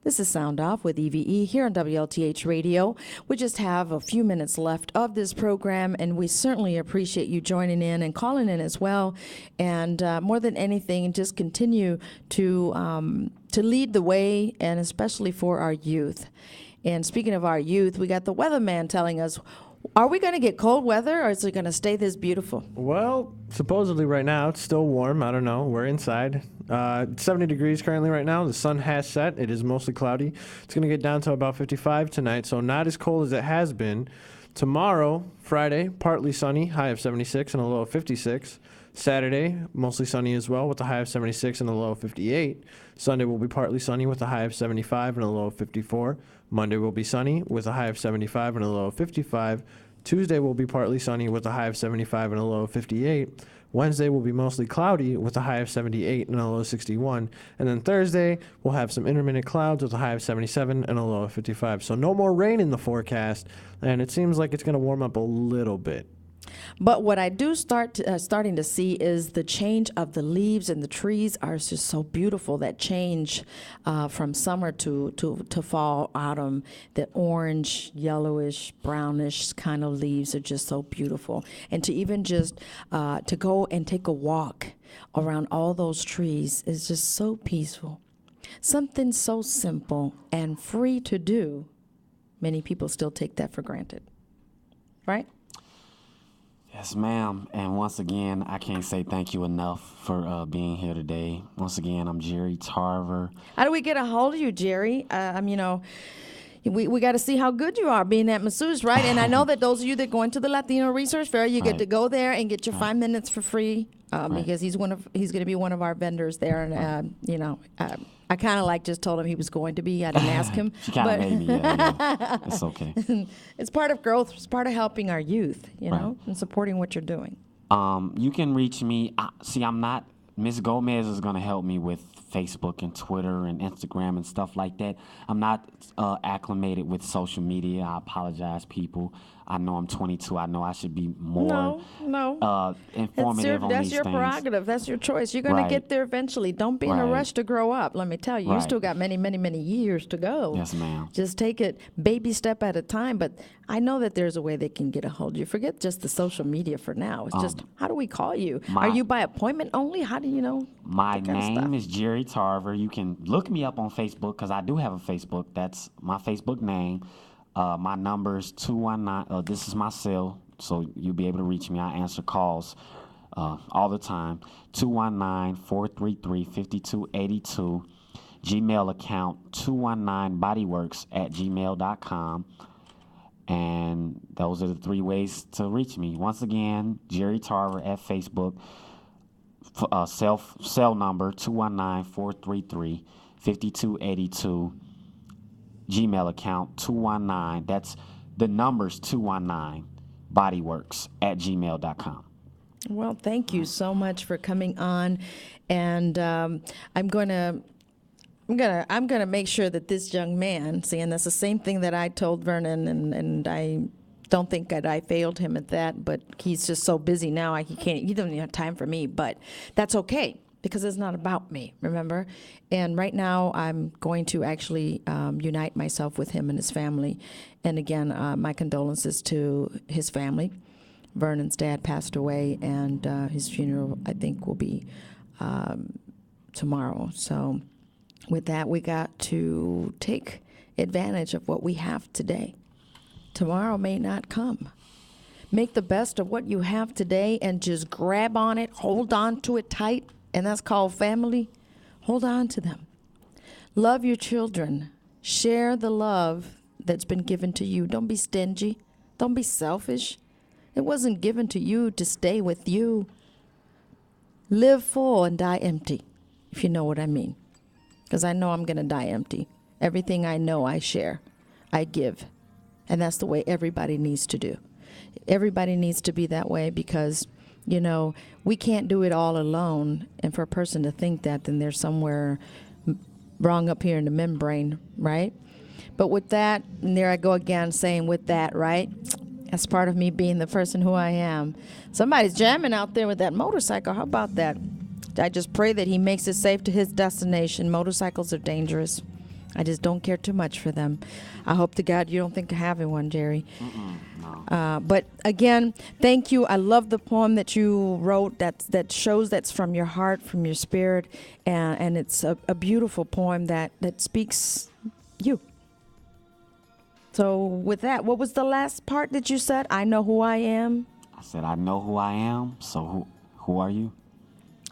This is Sound Off with E.V.E. here on WLTH Radio. We just have a few minutes left of this program, and we certainly appreciate you joining in and calling in as well. And more than anything, just continue to lead the way, and especially for our youth. And speaking of our youth, we got the weatherman telling us, are we going to get cold weather, or is it going to stay this beautiful? Well, supposedly right now it's still warm. I don't know. We're inside. 70 degrees currently right now. The sun has set. It is mostly cloudy. It's going to get down to about 55 tonight, so not as cold as it has been. Tomorrow, Friday, partly sunny, high of 76 and a low of 56. Saturday, mostly sunny as well with a high of 76 and a low of 58. Sunday will be partly sunny with a high of 75 and a low of 54. Monday will be sunny with a high of 75 and a low of 55. Tuesday will be partly sunny with a high of 75 and a low of 58. Wednesday will be mostly cloudy with a high of 78 and a low of 61. And then Thursday, we'll have some intermittent clouds with a high of 77 and a low of 55. So no more rain in the forecast, and it seems like it's going to warm up a little bit. But what I do starting to see is the change of the leaves, and the trees are just so beautiful. That change from summer to fall, autumn, the orange, yellowish, brownish kind of leaves are just so beautiful. And to even just to go and take a walk around all those trees is just so peaceful. Something so simple and free to do. Many people still take that for granted, right? Yes, ma'am. And once again, I can't say thank you enough for being here today. Once again, I'm Jerry Tarver. How do we get a hold of you, Jerry? We got to see how good you are being at Masseuse, right? And I know that those of you that go into the Latino Resource Fair, you get to go there and get your 5 minutes for free because he's going to be one of our vendors there. And, I kind of just told him he was going to be. I didn't ask him. She kind of made me. Yeah. It's okay. It's part of growth. It's part of helping our youth, and supporting what you're doing. You can reach me. I'm not. Ms. Gomez is going to help me with Facebook and Twitter and Instagram and stuff like that. I'm not acclimated with social media. I apologize, people. I know I'm 22. I know I should be more informative on these That's your things. prerogative. That's your choice. You're going to get there eventually. Don't be in a rush to grow up. Let me tell you, you still got many, many, many years to go. Yes, ma'am. Just take it baby step at a time. But I know that there's a way they can get a hold of you. Forget just the social media for now. It's just, how do we call you? Are you by appointment only? How do you know? My name is Jerry Tarver. You can look me up on Facebook because I do have a Facebook. That's my Facebook name. My number is 219. This is my cell, so you'll be able to reach me. I answer calls all the time. 219-433-5282. Gmail account 219bodyworks@gmail.com. And those are the 3 ways to reach me. Once again, Jerry Tarver at Facebook. Cell number 219-433-5282. Gmail account 219. That's the numbers 219 bodyworks@gmail.com. Well, thank you so much for coming on, and I'm gonna make sure that this young man, and that's the same thing that I told Vernon, and I don't think that I failed him at that, but he's just so busy now he doesn't even have time for me, but that's okay. Because it's not about me, remember? And right now, I'm going to actually unite myself with him and his family. And again, my condolences to his family. Vernon's dad passed away, and his funeral, I think, will be tomorrow. So with that, we got to take advantage of what we have today. Tomorrow may not come. Make the best of what you have today and just grab on it, hold on to it tight. And that's called family. Hold on to them. Love your children. Share the love that's been given to you. Don't be stingy. Don't be selfish. It wasn't given to you to stay with you. Live full and die empty, if you know what I mean. Because I know I'm going to die empty. Everything I know, I share. I give. And that's the way everybody needs to do. Everybody needs to be that way because, you know, we can't do it all alone. And for a person to think that, then they're somewhere wrong up here in the membrane, right? But with that, and there I go again saying with that, right? That's part of me being the person who I am. Somebody's jamming out there with that motorcycle. How about that? I just pray that he makes it safe to his destination. Motorcycles are dangerous. I just don't care too much for them. I hope to God you don't think of having one, Jerry. No. But again, thank you. I love the poem that you wrote that shows that's from your heart, from your spirit. And it's a beautiful poem that speaks you. So with that, what was the last part that you said? I know who I am. I said, I know who I am. So who are you?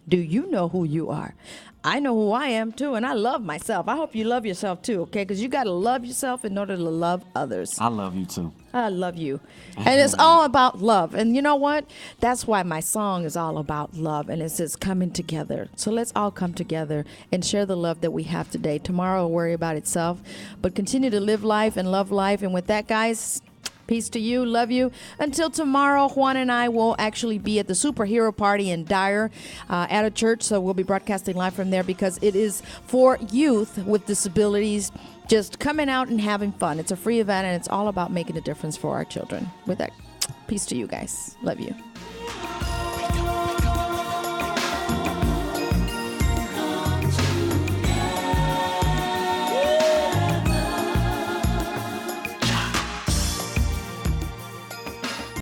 Do you know who you are? I know who I am too, and I love myself. I hope you love yourself too, okay? Because you got to love yourself in order to love others. I love you too. I love you. And it's all about love. And you know what? That's why my song is all about love. And it says coming together. So let's all come together and share the love that we have today. Tomorrow will worry about itself. But continue to live life and love life. And with that, guys, peace to you. Love you. Until tomorrow, Juan and I will actually be at the superhero party in Dyer at a church. So we'll be broadcasting live from there because it is for youth with disabilities just coming out and having fun. It's a free event, and it's all about making a difference for our children. With that, peace to you guys. Love you.